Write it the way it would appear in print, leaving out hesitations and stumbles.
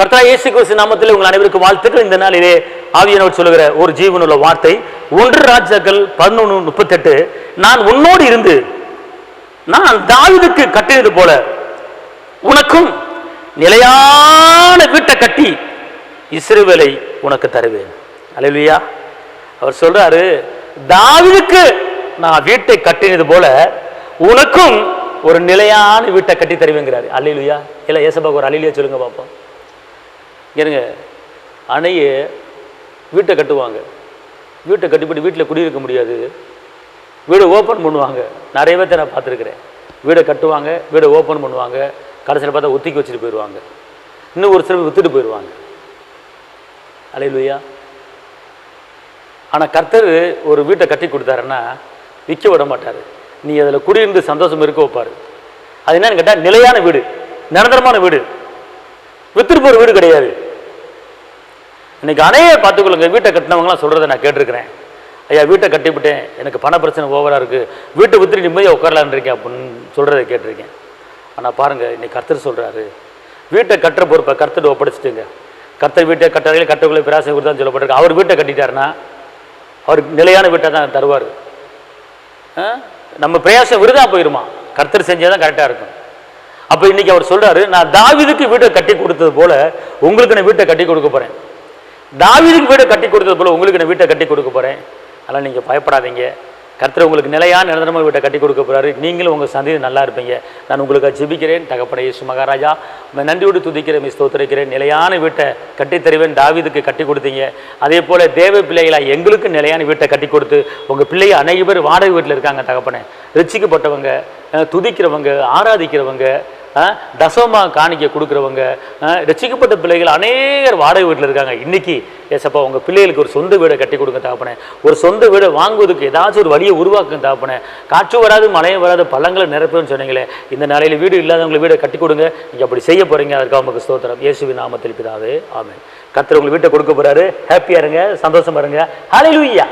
கர்த்தராகிய இயேசு கிறிஸ்து நாமத்தில் உங்கள் அனைவருக்கும் வாழ்த்துக்கள். இந்த நாளிலே ஆவியானவர் சொல்லுகிற ஒரு ஜீவனுள்ள வார்த்தை 1 ராஜாக்கள் 11:38. நான் உன்னோடு இருந்து நான் தாவீதுக்கு கட்டினது போல உனக்கும் நிலையான வீட்டை கட்டி இஸ்ரவேலை உனக்கு தருவேன். அல்லேலூயா. அவர் சொல்றாரு, தாவீதுக்கு நான் வீட்டை கட்டினது போல உனக்கும் ஒரு நிலையான வீட்டை கட்டி தருவேங்கிறாரு. அல்லேலூயா. இல்ல ஏசப்பாக்கு ஒரு அல்லேலூயா சொல்லுங்க பாப்போம். இருங்க, அணைய வீட்டை கட்டுவாங்க, வீட்டை கட்டிப்பட்டு வீட்டில் குடியிருக்க முடியாது, வீடை ஓப்பன் பண்ணுவாங்க. நிறைய பேர்த்த நான் பார்த்துருக்குறேன். வீடை கட்டுவாங்க, வீடை ஓப்பன் பண்ணுவாங்க, கடைசியில் பார்த்தா ஒத்திக்கி வச்சுட்டு போயிடுவாங்க, இன்னும் ஒரு சிலர் விற்றுட்டு போயிடுவாங்க. அல்லேலூயா. ஆனால் கர்த்தர் ஒரு வீட்டை கட்டி கொடுத்தாருன்னா விற்க விட மாட்டார், நீ அதில் குடியிருந்து சந்தோஷம் இருக்க வைப்பார். அது என்னன்னு கேட்டால் நிலையான வீடு, நிரந்தரமான வீடு, வித்துட்டு போகிற வீடு கிடையாது. இன்னைக்கு அணையை பார்த்துக்கொள்ளுங்க. வீட்டை கட்டினவங்களாம் சொல்கிறத நான் கேட்டிருக்கிறேன். ஐயா வீட்டை கட்டிவிட்டேன், எனக்கு பண பிரச்சனை ஓவராக இருக்குது, வீட்டை வித்துட்டு நிம்மதியாக உட்காரலான் இருக்கேன் அப்படின்னு சொல்கிறத கேட்டிருக்கேன். ஆனால் பாருங்கள், இன்னைக்கு கர்த்தர் சொல்கிறாரு, வீட்டை கட்டுற பொறுப்பை கர்த்தர் ஒப்படைச்சிட்டுங்க. கர்த்தர் வீட்டை கட்டுறவங்களே கட்டக்குள்ளே பிராசம் கொடுத்தான்னு சொல்லப்பட்டிருக்கு. அவர் வீட்டை கட்டிட்டாருன்னா அவருக்கு நிலையான வீட்டை தான் தருவார். நம்ம பிரயாசம் விருதாக போயிருமா, கர்த்தர் செஞ்சால் தான் கரெக்டாக இருக்கும். அப்போ இன்னைக்கு அவர் சொல்றாரு, நான் தாவீதுக்கு வீட்டை கட்டி கொடுத்தது போல உங்களுக்கு நான் வீட்டை கட்டி கொடுக்க போறேன். தாவீதுக்கு வீட்டை கட்டி கொடுத்தது போல உங்களுக்கு நான் வீட்டை கட்டி கொடுக்க போறேன். அதனால் நீங்கள் பயப்படாதீங்க. கர்த்தர் உங்களுக்கு நிலையான நிரந்தரமாக வீட்டை கட்டி கொடுக்க போறாரு. நீங்களும் உங்கள் சந்ததி நல்லா இருப்பீங்க. நான் உங்களுக்கு ஜெபிக்கிறேன். தகப்பனே இயேசு மகாராஜா, நன்றியோடு துதிக்கிறேன், ஸ்தோத்திரிக்கிறேன். நிலையான வீட்டை கட்டித் தருவேன். தாவீதுக்கு கட்டி கொடுத்தீங்க, அதே போல தேவ பிள்ளைகளா எங்களுக்கு நிலையான வீட்டை கட்டி கொடுத்து உங்கள் பிள்ளைங்க அநேக பேர் வாடகை வீட்டில் இருக்காங்க. தகப்பனே, ரட்சிக்கப்பட்டவங்க, துதிக்கிறவங்க, ஆராதிக்கிறவங்க, தசமா காணிக்க கொடுக்குறவங்க, ரட்சிக்கப்பட்ட பிள்ளைகள் அநேகர் வாடகை வீட்டில் இருக்காங்க. இன்னைக்கு ஏசப்பா உங்கள் பிள்ளைகளுக்கு ஒரு சொந்த வீடை கட்டி கொடுங்க தகப்பனே. ஒரு சொந்த வீடை வாங்குவதற்கு ஏதாச்சும் ஒரு வழியை உருவாக்குங்க தகப்பனே. காற்று வராது, மழையும் வராது, பள்ளங்களை நிரப்புன்னு சொன்னீங்களே, இந்த நாளையில் வீடு இல்லாதவங்களை வீடை கட்டி கொடுங்க. நீங்கள் அப்படி செய்ய போறீங்க. அதுக்காக உங்களுக்கு ஸ்தோத்திரம். இயேசுவின் நாமத்தில் பிதாவே, ஆமென். கர்த்தர் உங்களுக்கு வீட்டை கொடுக்க போறாரு. ஹாப்பியா இருங்க, சந்தோஷமா இருங்க. ஹல்லேலூயா.